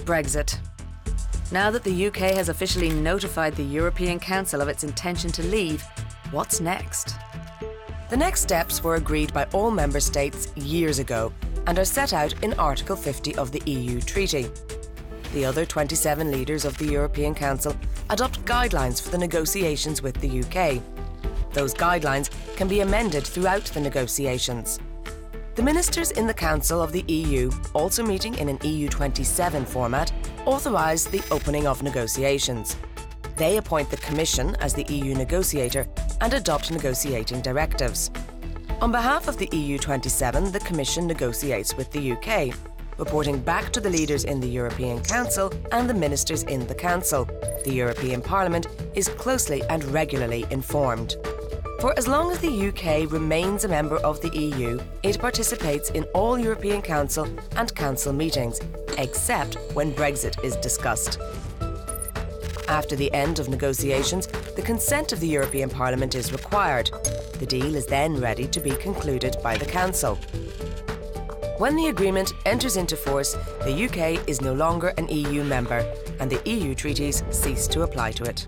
Brexit. Now that the UK has officially notified the European Council of its intention to leave, what's next? The next steps were agreed by all member states years ago and are set out in Article 50 of the EU Treaty. The other 27 leaders of the European Council adopt guidelines for the negotiations with the UK. Those guidelines can be amended throughout the negotiations. The ministers in the Council of the EU, also meeting in an EU27 format, authorise the opening of negotiations. They appoint the Commission as the EU negotiator and adopt negotiating directives. On behalf of the EU27, the Commission negotiates with the UK, reporting back to the leaders in the European Council and the ministers in the Council. The European Parliament is closely and regularly informed. For as long as the UK remains a member of the EU, it participates in all European Council and Council meetings, except when Brexit is discussed. After the end of negotiations, the consent of the European Parliament is required. The deal is then ready to be concluded by the Council. When the agreement enters into force, the UK is no longer an EU member, and the EU treaties cease to apply to it.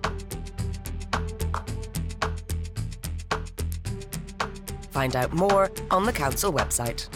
Find out more on the Council website.